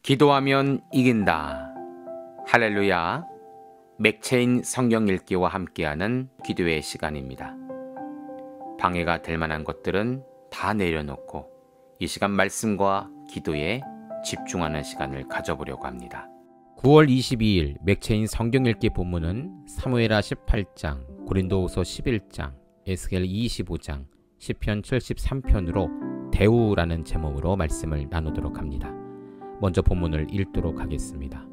기도하면 이긴다. 할렐루야. 맥체인 성경 읽기와 함께하는 기도의 시간입니다. 방해가 될 만한 것들은 다 내려놓고 이 시간 말씀과 기도에 집중하는 시간을 가져보려고 합니다. 9월 22일 맥체인 성경 읽기 본문은 사무엘하 18장, 고린도후서 11장, 에스겔 25장, 시편 73편으로 대우라는 제목으로 말씀을 나누도록 합니다. 먼저 본문을 읽도록 하겠습니다.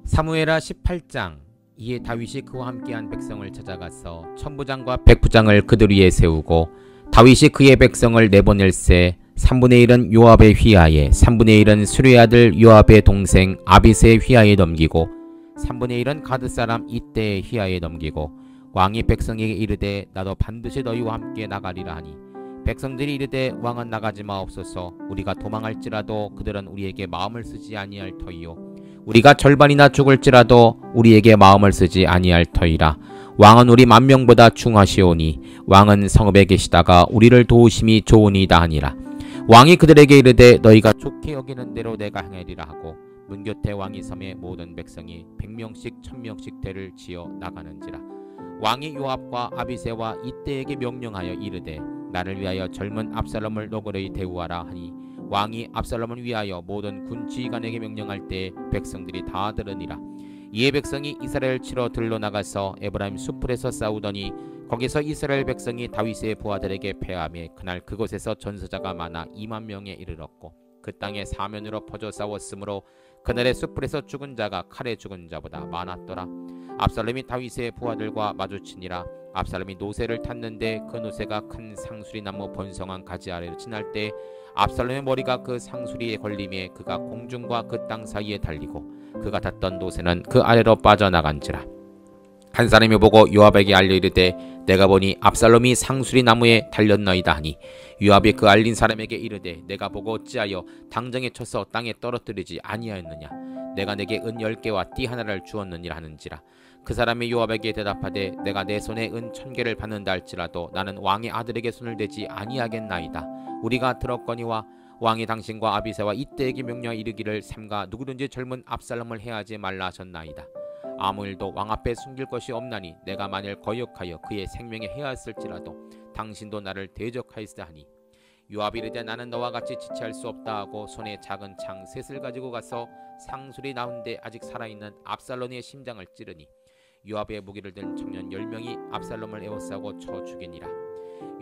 사무엘하 18장. 이에 다윗이 그와 함께한 백성을 찾아가서 천부장과 백부장을 그들 위에 세우고 다윗이 그의 백성을 내보낼세 3분의 1은 요압의 휘하에 3분의 1은 수르의 아들 요압의 동생 아비새의 휘하에 넘기고 3분의 1은 가드 사람 이때의 휘하에 넘기고 왕이 백성에게 이르되 나도 반드시 너희와 함께 나가리라 하니 백성들이 이르되 왕은 나가지 마옵소서. 우리가 도망할지라도 그들은 우리에게 마음을 쓰지 아니할 터이요 우리가 절반이나 죽을지라도 우리에게 마음을 쓰지 아니할 터이라. 왕은 우리 만명보다 중하시오니 왕은 성읍에 계시다가 우리를 도우심이 좋으니이다 하니라. 왕이 그들에게 이르되 너희가 좋게 여기는 대로 내가 행하리라 하고 문 곁에 왕이 섬에 모든 백성이 100명씩 1000명씩 대를 지어 나가는지라. 왕이 요압과 아비새와 이때에게 명령하여 이르되 나를 위하여 젊은 압살롬을 너그러이 대우하라 하니 왕이 압살롬을 위하여 모든 군 지휘관에게 명령할 때 백성들이 다 들으니라. 이에 백성이 이스라엘 치러 들러 나가서 에브라임 수풀에서 싸우더니 거기서 이스라엘 백성이 다윗의 부하들에게 패하며 그날 그곳에서 전사자가 많아 2만 명에 이르렀고 그 땅에 사면으로 퍼져 싸웠으므로 그날의 수풀에서 죽은 자가 칼에 죽은 자보다 많았더라. 압살롬이 다윗의 부하들과 마주치니라. 압살롬이 노새를 탔는데 그 노새가 큰 상수리 나무 번성한 가지 아래로 지날 때 압살롬의 머리가 그 상수리에 걸림에 그가 공중과 그 땅 사이에 달리고 그가 탔던 노새는 그 아래로 빠져나간지라. 한 사람이 보고 요압에게 알려 이르되 내가 보니 압살롬이 상수리 나무에 달렸나이다 하니 요압이 그 알린 사람에게 이르되 내가 보고 어찌하여 당장에 쳐서 땅에 떨어뜨리지 아니하였느냐. 내가 내게 은 10개와 띠 하나를 주었느니라 하는지라. 그 사람이 요압에게 대답하되 내가 내 손에 은 1000개를 받는다 할지라도 나는 왕의 아들에게 손을 대지 아니하겠나이다. 우리가 들었거니와 왕이 당신과 아비새와 이때에게 명령하 이르기를 삼가 누구든지 젊은 압살롬을 해하지 말라 하셨나이다. 아무 일도 왕 앞에 숨길 것이 없나니 내가 만일 거역하여 그의 생명에 해하였을지라도 당신도 나를 대적하였으다 하니 요압이 이르되 나는 너와 같이 지체할 수 없다 하고 손에 작은 창 셋을 가지고 가서 상술이 나온데 아직 살아있는 압살롬의 심장을 찌르니 요압의 무기를 든 청년 10명이 압살롬을 에워싸고 쳐 죽이니라.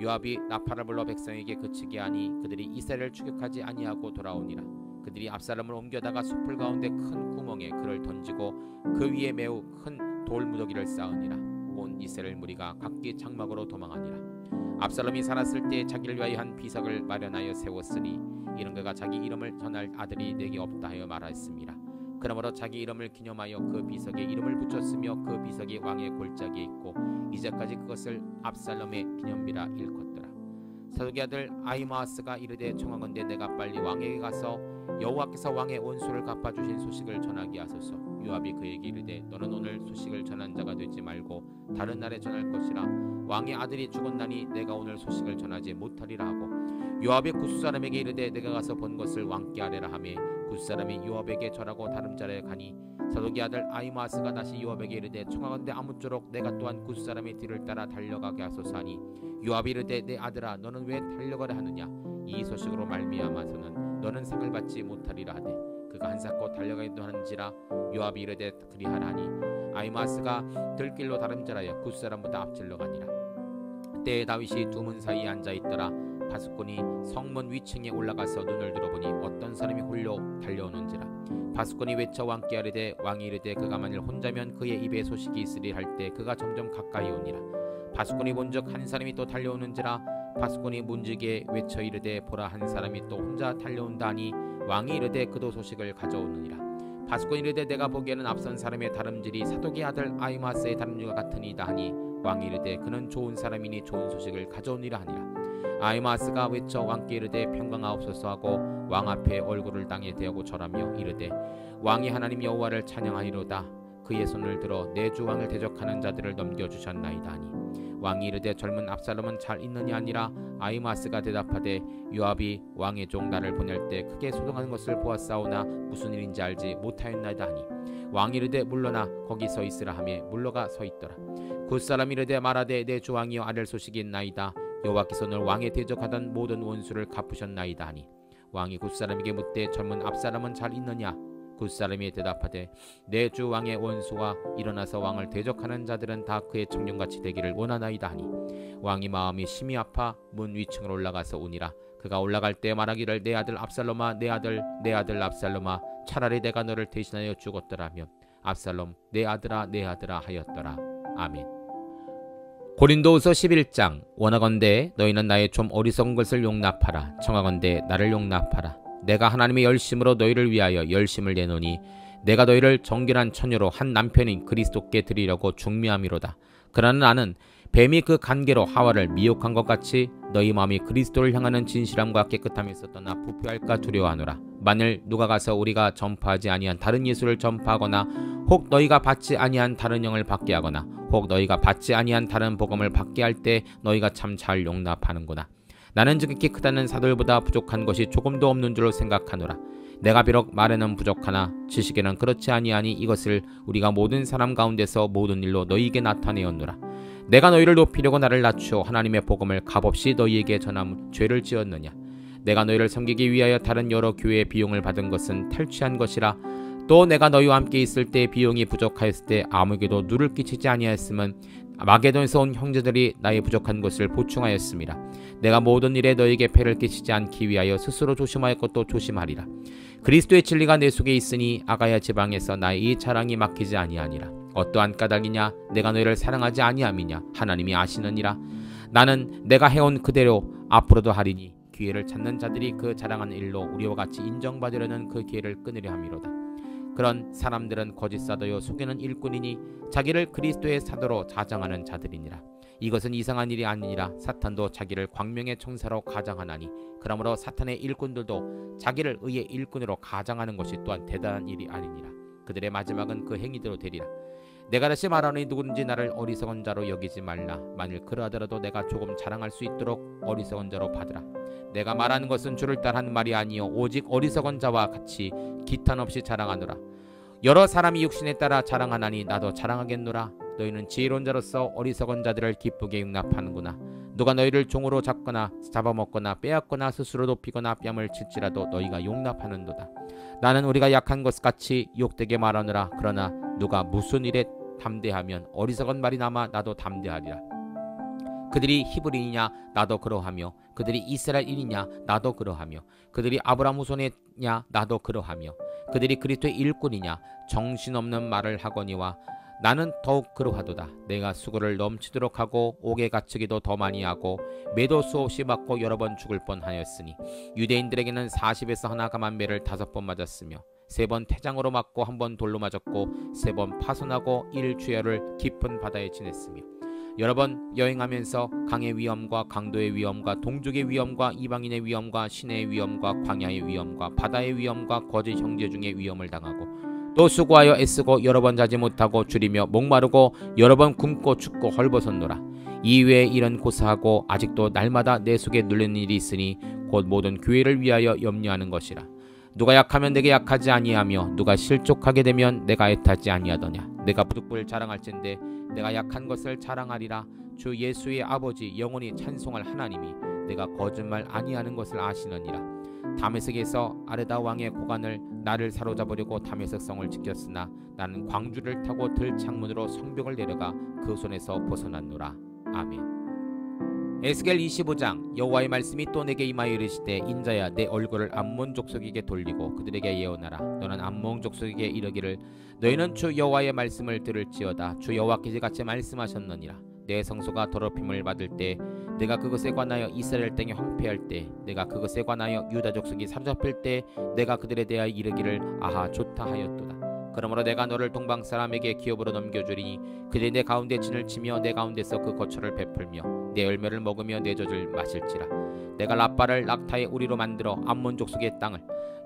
요압이 나팔을 불러 백성에게 그치게 하니 그들이 이스라엘을 추격하지 아니하고 돌아오니라. 그들이 압살롬을 옮겨다가 숲을 가운데 큰 구멍에 그를 던지고 그 위에 매우 큰 돌무더기를 쌓으니라. 온 이스라엘 무리가 각기 장막으로 도망하니라. 압살롬이 살았을 때 자기를 위하여 한 비석을 마련하여 세웠으니 이는 그가 자기 이름을 전할 아들이 내게 없다 하여 말하였습니다. 그러므로 자기 이름을 기념하여 그 비석에 이름을 붙였으며 그 비석이 왕의 골짜기에 있고 이제까지 그것을 압살롬의 기념비라 일컫더라. 사독의 아들 아히마아스가 이르되 청하건대 내가 빨리 왕에게 가서 여호와께서 왕의 원수를 갚아주신 소식을 전하게 하소서. 요압이 그에게 이르되 너는 오늘 소식을 전한 자가 되지 말고 다른 날에 전할 것이라. 왕의 아들이 죽었나니 내가 오늘 소식을 전하지 못하리라 하고 요압이 굿 사람에게 이르되 내가 가서 본 것을 왕께 아뢰라 하매 굿 사람이 요압에게 절하고 다른 자리에 가니 사독의 아들 아히마아스가 다시 요압에게 이르되 청하건대 아무쪼록 내가 또한 굿 사람의 뒤를 따라 달려가게 하소서 하니 요압이 이르되 내 아들아 너는 왜 달려가려 하느냐. 이 소식으로 말미암아서는 너는 상을 받지 못하리라 하되 그가 한사코 달려가기도 하는지라. 요압이 이르되 그리하라 하니 아히마아스가 들길로 다름질하여 굿 사람보다 앞질러 가니라. 그때 다윗이 두 문 사이에 앉아있더라. 바숫꾼이 성문 위층에 올라가서 눈을 들어보니 어떤 사람이 홀려 달려오는지라. 바숫꾼이 외쳐 왕께 아뢰되 왕이 이르되 그가 만일 혼자면 그의 입에 소식이 있으리 할 때 그가 점점 가까이 오니라. 바숫꾼이 본즉 한 사람이 또 달려오는지라. 바숫꾼이 문지기에 외쳐 이르되 보라 한 사람이 또 혼자 달려온다 하니 왕이 이르되 그도 소식을 가져오느니라. 바숫꾼이 이르되 내가 보기에는 앞선 사람의 다름질이 사독의 아들 아히마아스의 다름질과 같으니이다 하니 왕이 이르되 그는 좋은 사람이니 좋은 소식을 가져오니라 하니라. 아히마아스가 외쳐 왕께 이르되 평강하옵소서 하고 왕 앞에 얼굴을 땅에 대고 절하며 이르되 왕이 하나님 여호와를 찬양하리로다. 그의 손을 들어 내 주 왕을 대적하는 자들을 넘겨주셨나이다 하니 왕이 이르되 젊은 압살롬은 잘 있느냐 아니라 아히마스가 대답하되 요압이 왕의 종 나를 보낼 때 크게 소동하는 것을 보았사오나 무슨 일인지 알지 못하였나이다 하니 왕이 이르되 물러나 거기 서 있으라 하며 물러가 서 있더라. 굿사람이 이르되 말하되 내 주 왕이여 아랠 소식이 있나이다. 여호와께서 오늘 왕에 대적하던 모든 원수를 갚으셨나이다 하니 왕이 굿사람에게 묻되 젊은 압살롬은 잘 있느냐. 굿사람이 대답하되 내 주 왕의 원수와 일어나서 왕을 대적하는 자들은 다 그의 청년같이 되기를 원하나이다 하니 왕이 마음이 심히 아파 문 위층으로 올라가서 우니라. 그가 올라갈 때 말하기를 내 아들 압살롬아 내 아들 압살롬아 차라리 내가 너를 대신하여 죽었더라면 압살롬 내 아들아 하였더라. 아멘. 고린도후서 11장 원하건대 너희는 나의 좀 어리석은 것을 용납하라. 청하건대 나를 용납하라. 내가 하나님의 열심으로 너희를 위하여 열심을 내노니 내가 너희를 정결한 처녀로 한 남편인 그리스도께 드리려고 중미함이로다. 그러나 나는 뱀이 그 간계로 하와를 미혹한 것 같이 너희 마음이 그리스도를 향하는 진실함과 깨끗함에서 떠나 부패할까 두려워하노라. 만일 누가 가서 우리가 전파하지 아니한 다른 예수를 전파하거나 혹 너희가 받지 아니한 다른 영을 받게 하거나 혹 너희가 받지 아니한 다른 복음을 받게 할 때 너희가 참 잘 용납하는구나. 나는 지극히 크다는 사도들보다 부족한 것이 조금도 없는 줄로 생각하노라. 내가 비록 말에는 부족하나 지식에는 그렇지 아니하니 이것을 우리가 모든 사람 가운데서 모든 일로 너희에게 나타내었노라. 내가 너희를 높이려고 나를 낮추어 하나님의 복음을 값없이 너희에게 전함 죄를 지었느냐. 내가 너희를 섬기기 위하여 다른 여러 교회의 비용을 받은 것은 탈취한 것이라. 또 내가 너희와 함께 있을 때 비용이 부족하였을 때 아무에게도 누를 끼치지 아니하였음은 마게도에서 온 형제들이 나의 부족한 것을 보충하였습니다. 내가 모든 일에 너희에게 폐를 끼치지 않기 위하여 스스로 조심하였고 또 조심하리라. 그리스도의 진리가 내 속에 있으니 아가야 지방에서 나의 이 자랑이 막히지 아니하니라. 어떠한 까닭이냐 내가 너희를 사랑하지 아니함이냐 하나님이 아시느니라. 나는 내가 해온 그대로 앞으로도 하리니 기회를 찾는 자들이 그 자랑하는 일로 우리와 같이 인정받으려는 그 기회를 끊으려 함이로다. 그런 사람들은 거짓 사도요 속이는 일꾼이니 자기를 그리스도의 사도로 자장하는 자들이니라. 이것은 이상한 일이 아니니라. 사탄도 자기를 광명의 청사로 가장하나니 그러므로 사탄의 일꾼들도 자기를 의의 일꾼으로 가장하는 것이 또한 대단한 일이 아니니라. 그들의 마지막은 그 행위대로 되리라. 내가 다시 말하노니 누구든지 나를 어리석은 자로 여기지 말라. 만일 그러하더라도 내가 조금 자랑할 수 있도록 어리석은 자로 받으라. 내가 말하는 것은 주를 따르는 말이 아니요 오직 어리석은 자와 같이 기탄 없이 자랑하노라. 여러 사람이 육신에 따라 자랑하나니 나도 자랑하겠노라. 너희는 지혜로운 자로서 어리석은 자들을 기쁘게 용납하는구나. 누가 너희를 종으로 잡거나 잡아먹거나 빼앗거나 스스로 높이거나 뺨을 칠지라도 너희가 용납하는도다. 나는 우리가 약한 것 같이 욕되게 말하노라. 그러나 누가 무슨 일에 담대하면 어리석은 말이 남아 나도 담대하리라. 그들이 히브리이냐 나도 그러하며 그들이 이스라엘이냐 나도 그러하며 그들이 아브라함 후손이냐 나도 그러하며 그들이 그리스도의 일꾼이냐 정신없는 말을 하거니와 나는 더욱 그러하도다. 내가 수고를 넘치도록 하고 옥에 갇히기도 더 많이 하고 매도 수없이 맞고 여러 번 죽을 뻔하였으니 유대인들에게는 40에서 하나 감한 매를 5번 맞았으며 3번 태장으로 맞고 1번 돌로 맞았고 3번 파손하고 1주야를 깊은 바다에 지냈으며 여러 번 여행하면서 강의 위험과 강도의 위험과 동족의 위험과 이방인의 위험과 시내의 위험과 광야의 위험과 바다의 위험과 거짓 형제 중의 위험을 당하고 또 수고하여 애쓰고 여러 번 자지 못하고 줄이며 목마르고 여러 번 굶고 춥고 헐벗었노라. 이외에 이런 고사하고 아직도 날마다 내 속에 눌리는 일이 있으니 곧 모든 교회를 위하여 염려하는 것이라. 누가 약하면 내게 약하지 아니하며 누가 실족하게 되면 내가 애타지 아니하더냐. 내가 부득불 자랑할진대 내가 약한 것을 자랑하리라. 주 예수의 아버지 영원히 찬송할 하나님이 내가 거짓말 아니하는 것을 아시느니라. 다메섹에서 아르다 왕의 고관을 나를 사로잡으려고 다메섹 성을 지켰으나 나는 광주를 타고 들창문으로 성벽을 내려가 그 손에서 벗어났노라. 아멘. 에스겔 25장 여호와의 말씀이 또 내게 임하여 이르시되 인자야 내 얼굴을 암몬 족속에게 돌리고 그들에게 예언하라. 너는 암몬 족속에게 이르기를 너희는 주 여호와의 말씀을 들을지어다. 주 여호와께서 같이 말씀하셨느니라. 내 성소가 더럽힘을 받을 때 내가 그것에 관하여 이스라엘 땅에 황폐할 때 내가 그것에 관하여 유다 족속이 사로잡힐 때 내가 그들에 대하여 이르기를 아하 좋다 하였도다. 그러므로 내가 너를 동방 사람에게 기업으로 넘겨주리니 그들이 내 가운데 진을 치며 내 가운데서 그 거처를 베풀며 내 열매를 먹으며 내 젖을 마실지라. 내가 라빠를 낙타의 우리로 만들어 암몬 족속의 땅을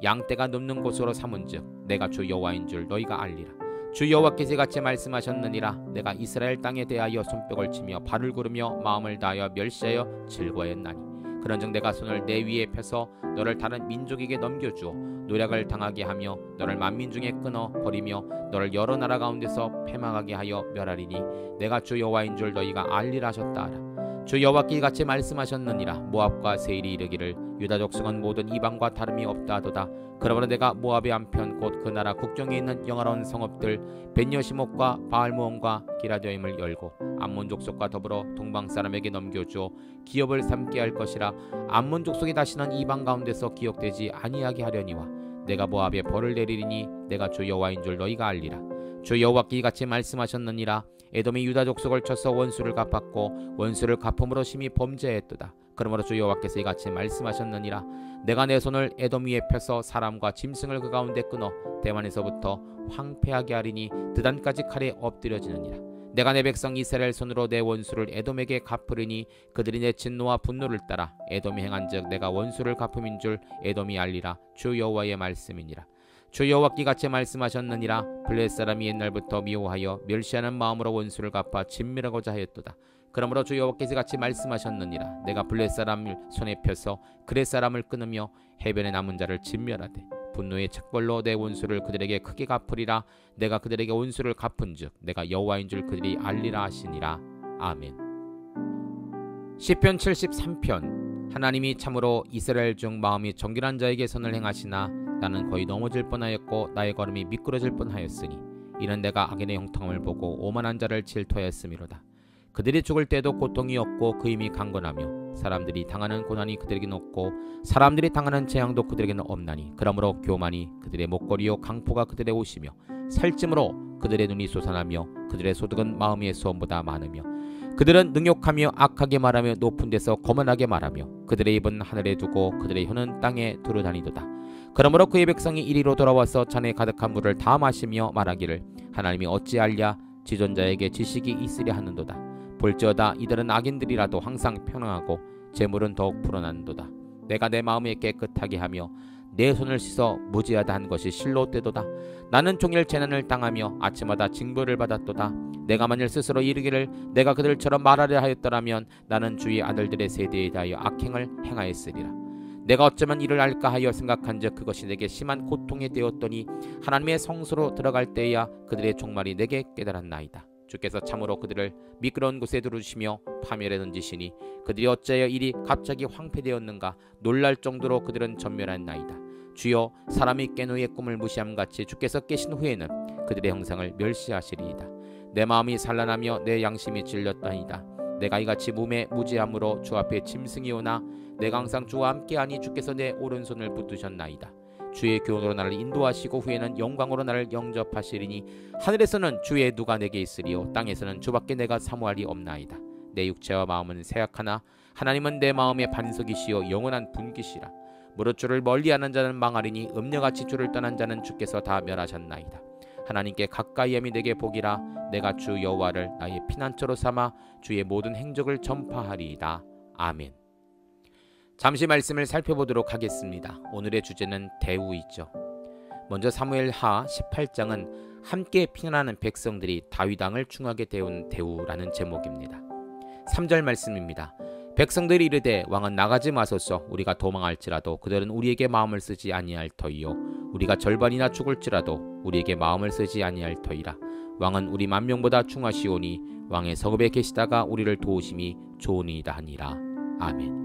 양떼가 눕는 곳으로 삼은즉 내가 주 여호와인 줄 너희가 알리라. 주 여호와께서 같이 말씀하셨느니라. 내가 이스라엘 땅에 대하여 손뼉을 치며 발을 구르며 마음을 다하여 멸시하여 즐거워했나니 그런즉 내가 손을 내 위에 펴서 너를 다른 민족에게 넘겨주어 노략을 당하게 하며 너를 만민 중에 끊어 버리며 너를 여러 나라 가운데서 패망하게 하여 멸하리니 내가 주 여호와인 줄 너희가 알리라 하셨다 하라. 주 여호와께서 같이 말씀하셨느니라. 모압과 세일이 이르기를 유다 족속은 모든 이방과 다름이 없다 하도다. 그러므로 내가 모압의 한편 곧 그 나라 국경에 있는 영화로운 성읍들 벳여시못과 바알므온과 기라더임을 열고 암몬 족속과 더불어 동방 사람에게 넘겨주어 기업을 삼게 할 것이라. 암몬 족속이 다시는 이방 가운데서 기억되지 아니하게 하려니와 내가 모압에 벌을 내리리니 내가 주 여호와인 줄 너희가 알리라. 주 여호와께서 같이 말씀하셨느니라. 에돔이 유다 족속을 쳐서 원수를 갚았고 원수를 갚음으로 심히 범죄했도다. 그러므로 주 여호와께서 이같이 말씀하셨느니라. 내가 내 손을 에돔 위에 펴서 사람과 짐승을 그 가운데 끊어 대만에서부터 황폐하게 하리니 드단까지 칼에 엎드려지느니라. 내가 내 백성 이스라엘 손으로 내 원수를 에돔에게 갚으리니 그들이 내 진노와 분노를 따라 에돔이 행한즉 내가 원수를 갚음인 줄 에돔이 알리라. 주 여호와의 말씀이니라. 주 여호와께서 같이 말씀하셨느니라. 블레 사람이 옛날부터 미워하여 멸시하는 마음으로 원수를 갚아 진멸하고자 하였도다. 그러므로 주 여호와께서 같이 말씀하셨느니라. 내가 블레 사람을 손에 펴서 그렛 사람을 끊으며 해변에 남은 자를 진멸하되 분노의 척벌로 내 원수를 그들에게 크게 갚으리라. 내가 그들에게 원수를 갚은즉 내가 여호와인 줄 그들이 알리라 하시니라. 아멘. 시편 73편. 하나님이 참으로 이스라엘 중 마음이 정결한 자에게 선을 행하시나 나는 거의 넘어질 뻔하였고 나의 걸음이 미끄러질 뻔하였으니 이는 내가 악인의 형통함을 보고 오만한 자를 질투하였음이로다. 그들이 죽을 때도 고통이 없고 그 힘이 강건하며 사람들이 당하는 고난이 그들에게는 없고 사람들이 당하는 재앙도 그들에게는 없나니 그러므로 교만이 그들의 목걸이요 강포가 그들의 옷이며 살찜으로 그들의 눈이 솟아나며 그들의 소득은 마음의 소원보다 많으며 그들은 능욕하며 악하게 말하며 높은 데서 거만하게 말하며 그들의 입은 하늘에 두고 그들의 혀는 땅에 두루 다니도다. 그러므로 그의 백성이 이리로 돌아와서 잔에 가득한 물을 다 마시며 말하기를 하나님이 어찌하랴 지존자에게 지식이 있으려 하는도다. 볼지어다 이들은 악인들이라도 항상 평안하고 재물은 더욱 불어난도다. 내가 내 마음에 깨끗하게 하며 내 손을 씻어 무지하다 한 것이 실로 되도다. 나는 종일 재난을 당하며 아침마다 징벌을 받았도다. 내가 만일 스스로 이르기를 내가 그들처럼 말하려 하였더라면 나는 주의 아들들의 세대에 대하여 악행을 행하였으리라. 내가 어쩌면 이를 알까 하여 생각한즉 그것이 내게 심한 고통이 되었더니 하나님의 성소로 들어갈 때야 그들의 종말이 내게 깨달았나이다. 주께서 참으로 그들을 미끄러운 곳에 두르시며 파멸에 던지시니 그들이 어찌하여 일이 갑자기 황폐되었는가 놀랄 정도로 그들은 전멸했나이다. 주여 사람이 깬 후에 꿈을 무시함같이 주께서 깨신 후에는 그들의 형상을 멸시하시리이다. 내 마음이 산란하며 내 양심이 질렸다이다. 내가 이같이 몸에 무지함으로 주 앞에 짐승이 오나 내가 항상 주와 함께하니 주께서 내 오른손을 붙드셨나이다. 주의 교훈으로 나를 인도하시고 후에는 영광으로 나를 영접하시리니 하늘에서는 주의 누가 내게 있으리요 땅에서는 주밖에 내가 사모할이 없나이다. 내 육체와 마음은 쇠약하나 하나님은 내 마음의 반석이시요 영원한 분기시라. 무릇 주를 멀리하는 자는 망하리니 음녀같이 주를 떠난 자는 주께서 다 멸하셨나이다. 하나님께 가까이 함이 내게 복이라. 내가 주 여호와를 나의 피난처로 삼아 주의 모든 행적을 전파하리이다. 아멘. 잠시 말씀을 살펴보도록 하겠습니다. 오늘의 주제는 대우이죠. 먼저 사무엘하 18장은 함께 피난하는 백성들이 다윗 왕을 중하게 데운 대우라는 제목입니다. 3절 말씀입니다. 백성들이 이르되 왕은 나가지 마소서. 우리가 도망할지라도 그들은 우리에게 마음을 쓰지 아니할 터이요 우리가 절반이나 죽을지라도 우리에게 마음을 쓰지 아니할 터이라. 왕은 우리 만명보다 중하시오니 왕의 성읍에 계시다가 우리를 도우심이 좋으니이다 하니라. 아멘.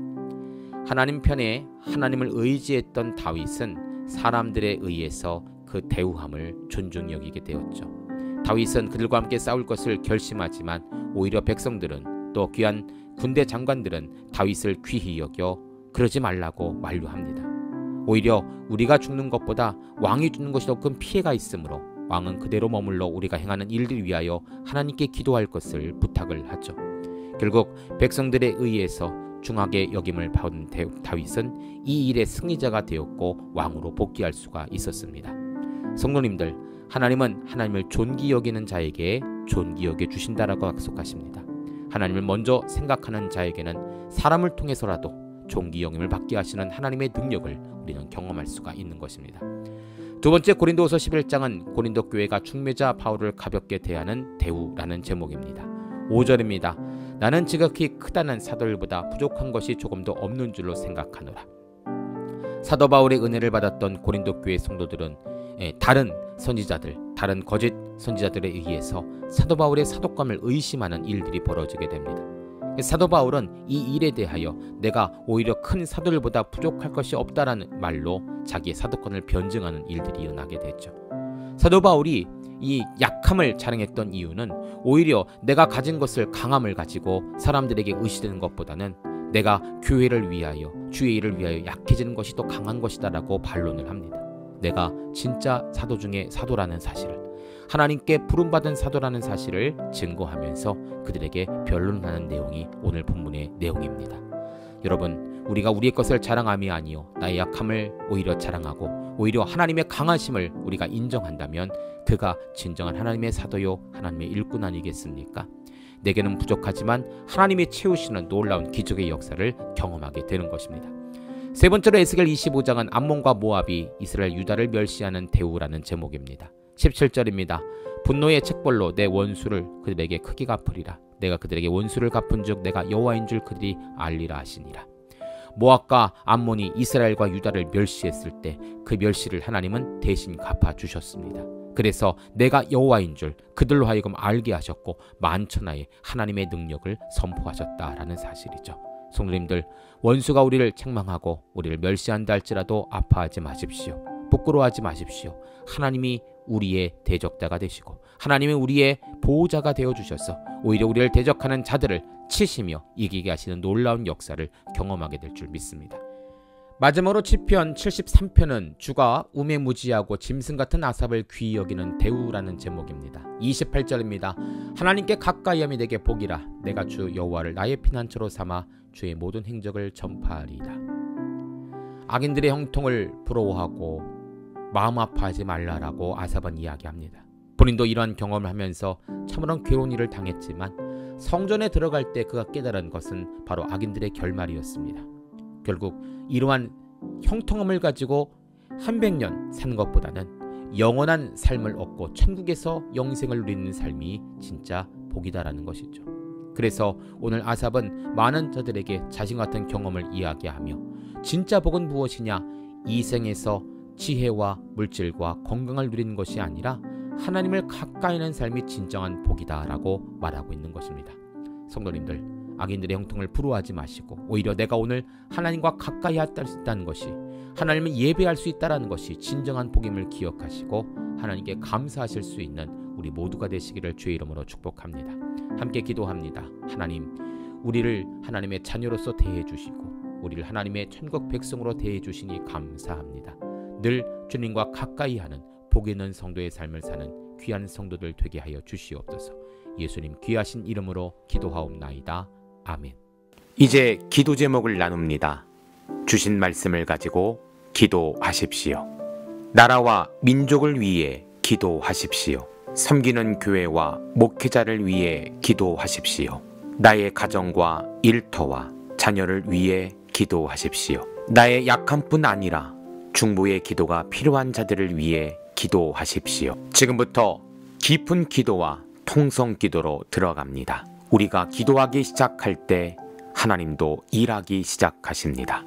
하나님 편에 하나님을 의지했던 다윗은 사람들에 의해서 그 대우함을 존중히 여기게 되었죠. 다윗은 그들과 함께 싸울 것을 결심하지만 오히려 백성들은 또 귀한 군대 장관들은 다윗을 귀히 여겨 그러지 말라고 만류합니다. 오히려 우리가 죽는 것보다 왕이 죽는 것이 더 큰 피해가 있으므로 왕은 그대로 머물러 우리가 행하는 일들 위하여 하나님께 기도할 것을 부탁을 하죠. 결국 백성들에 의해서 중하게 여김을 받은 다윗은 이 일의 승리자가 되었고 왕으로 복귀할 수가 있었습니다. 성도님들, 하나님은 하나님을 존귀 여기는 자에게 존귀 여겨 주신다라고 약속하십니다. 하나님을 먼저 생각하는 자에게는 사람을 통해서라도 존귀 여김을 받게 하시는 하나님의 능력을 우리는 경험할 수가 있는 것입니다. 두 번째 고린도후서 11장은 고린도 교회가 중매자 바울을 가볍게 대하는 대우라는 제목입니다. 5절입니다. 나는 지극히 크다는 사도들보다 부족한 것이 조금도 없는 줄로 생각하노라. 사도 바울의 은혜를 받았던 고린도 교회 성도들은 다른 선지자들, 다른 거짓 선지자들에 의해서 사도 바울의 사도감을 의심하는 일들이 벌어지게 됩니다. 사도 바울은 이 일에 대하여 내가 오히려 큰 사도들보다 부족할 것이 없다라는 말로 자기의 사도권을 변증하는 일들이 일어나게 됐죠. 사도 바울이 이 약함을 자랑했던 이유는 오히려 내가 가진 것을 강함을 가지고 사람들에게 의시되는 것보다는 내가 교회를 위하여 주의 일을 위하여 약해지는 것이 더 강한 것이다 라고 반론을 합니다. 내가 진짜 사도 중에 사도라는 사실을, 하나님께 부름받은 사도라는 사실을 증거하면서 그들에게 변론하는 내용이 오늘 본문의 내용입니다. 여러분, 우리가 우리의 것을 자랑함이 아니요 나의 약함을 오히려 자랑하고 오히려 하나님의 강하심을 우리가 인정한다면 그가 진정한 하나님의 사도요 하나님의 일꾼 아니겠습니까? 내게는 부족하지만 하나님이 채우시는 놀라운 기적의 역사를 경험하게 되는 것입니다. 세 번째로 에스겔 25장은 암몬과 모압이 이스라엘 유다를 멸시하는 대우라는 제목입니다. 17절입니다. 분노의 책벌로 내 원수를 그들에게 크게 갚으리라. 내가 그들에게 원수를 갚은 즉 내가 여호와인 줄 그들이 알리라 하시니라. 모압과 암몬이 이스라엘과 유다를 멸시했을 때 그 멸시를 하나님은 대신 갚아주셨습니다. 그래서 내가 여호와인 줄 그들로 하여금 알게 하셨고 만천하에 하나님의 능력을 선포하셨다라는 사실이죠. 성도님들, 원수가 우리를 책망하고 우리를 멸시한다 할지라도 아파하지 마십시오. 부끄러워하지 마십시오. 하나님이 우리의 대적자가 되시고 하나님이 우리의 보호자가 되어주셔서 오히려 우리를 대적하는 자들을 치시며 이기게 하시는 놀라운 역사를 경험하게 될 줄 믿습니다. 마지막으로 시편 73편은 주가 우매무지하고 짐승 같은 아삽을 귀히 여기는 대우라는 제목입니다. 28절입니다. 하나님께 가까이함이 내게 복이라. 내가 주 여호와를 나의 피난처로 삼아 주의 모든 행적을 전파하리이다. 악인들의 형통을 부러워하고 마음 아파하지 말라라고 아삽은 이야기합니다. 본인도 이러한 경험을 하면서 참으로 괴로운 일을 당했지만 성전에 들어갈 때 그가 깨달은 것은 바로 악인들의 결말이었습니다. 결국 이러한 형통함을 가지고 한 100년 사는 것보다는 영원한 삶을 얻고 천국에서 영생을 누리는 삶이 진짜 복이다라는 것이죠. 그래서 오늘 아삽은 많은 저들에게 자신 같은 경험을 이야기하며 진짜 복은 무엇이냐? 이 생에서 지혜와 물질과 건강을 누리는 것이 아니라 하나님을 가까이 하는 삶이 진정한 복이다라고 말하고 있는 것입니다. 성도님들, 악인들의 형통을 부러워하지 마시고 오히려 내가 오늘 하나님과 가까이 할 수 있다는 것이, 하나님을 예배할 수 있다는 것이 진정한 복임을 기억하시고 하나님께 감사하실 수 있는 우리 모두가 되시기를 주의 이름으로 축복합니다. 함께 기도합니다. 하나님, 우리를 하나님의 자녀로서 대해 주시고 우리를 하나님의 천국 백성으로 대해 주시니 감사합니다. 늘 주님과 가까이 하는 복 있는 성도의 삶을 사는 귀한 성도들 되게 하여 주시옵소서. 예수님 귀하신 이름으로 기도하옵나이다. 아멘. 이제 기도 제목을 나눕니다. 주신 말씀을 가지고 기도하십시오. 나라와 민족을 위해 기도하십시오. 섬기는 교회와 목회자를 위해 기도하십시오. 나의 가정과 일터와 자녀를 위해 기도하십시오. 나의 약함뿐 아니라 중보의 기도가 필요한 자들을 위해 기도하십시오. 지금부터 깊은 기도와 통성 기도로 들어갑니다. 우리가 기도하기 시작할 때 하나님도 일하기 시작하십니다.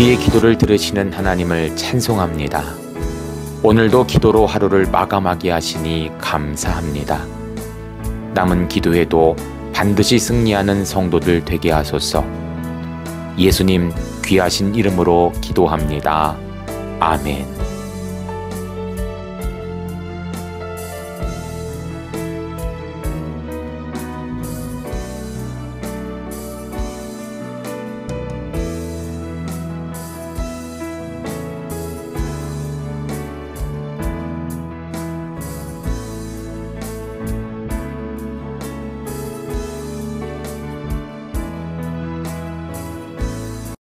우리의 기도를 들으시는 하나님을 찬송합니다. 오늘도 기도로 하루를 마감하게 하시니 감사합니다. 남은 기도에도 반드시 승리하는 성도들 되게 하소서. 예수님 귀하신 이름으로 기도합니다. 아멘.